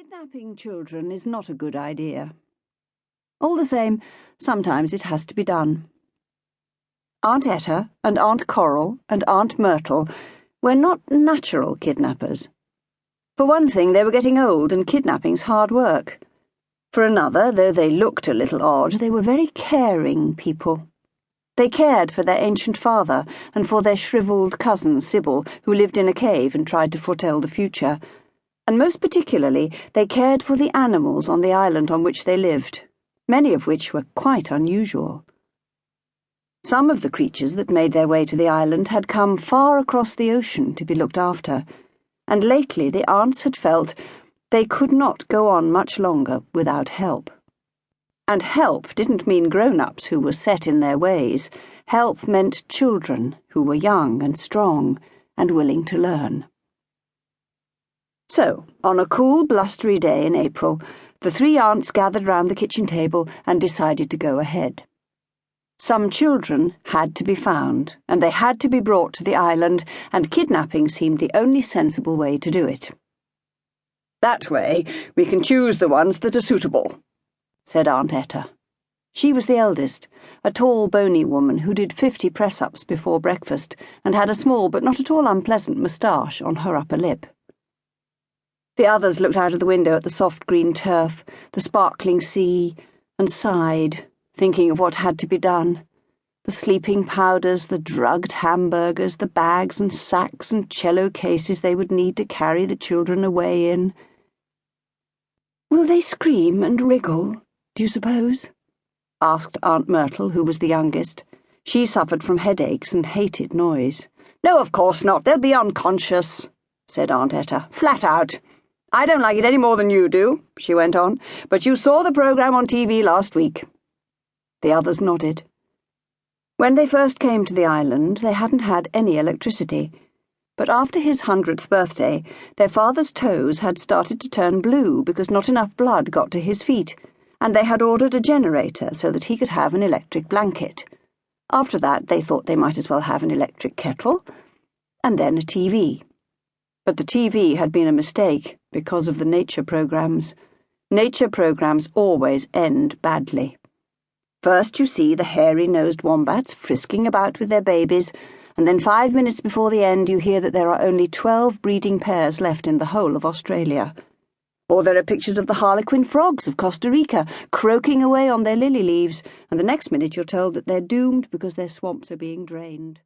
Kidnapping children is not a good idea. All the same, sometimes it has to be done. Aunt Etta and Aunt Coral and Aunt Myrtle were not natural kidnappers. For one thing, they were getting old and kidnapping's hard work. For another, though they looked a little odd, they were very caring people. They cared for their ancient father and for their shriveled cousin Sybil, who lived in a cave and tried to foretell the future. And most particularly, they cared for the animals on the island on which they lived, many of which were quite unusual. Some of the creatures that made their way to the island had come far across the ocean to be looked after, and lately the aunts had felt they could not go on much longer without help. And help didn't mean grown-ups who were set in their ways. Help meant children who were young and strong and willing to learn. So, on a cool, blustery day in April, the three aunts gathered round the kitchen table and decided to go ahead. Some children had to be found, and they had to be brought to the island, and kidnapping seemed the only sensible way to do it. "That way, we can choose the ones that are suitable," said Aunt Etta. She was the eldest, a tall, bony woman who did 50 press-ups before breakfast and had a small but not at all unpleasant moustache on her upper lip. The others looked out of the window at the soft green turf, the sparkling sea, and sighed, thinking of what had to be done. The sleeping powders, the drugged hamburgers, the bags and sacks and cello cases they would need to carry the children away in. "Will they scream and wriggle, do you suppose?" asked Aunt Myrtle, who was the youngest. She suffered from headaches and hated noise. "No, of course not. They'll be unconscious," said Aunt Etta, "flat out. I don't like it any more than you do," she went on, "but you saw the programme on TV last week." The others nodded. When they first came to the island, they hadn't had any electricity, but after his 100th birthday, their father's toes had started to turn blue because not enough blood got to his feet, and they had ordered a generator so that he could have an electric blanket. After that, they thought they might as well have an electric kettle, and then a TV. But the TV had been a mistake because of the nature programs. Nature programs always end badly. First you see the hairy-nosed wombats frisking about with their babies, and then 5 minutes before the end you hear that there are only 12 breeding pairs left in the whole of Australia. Or there are pictures of the harlequin frogs of Costa Rica croaking away on their lily leaves, and the next minute you're told that they're doomed because their swamps are being drained.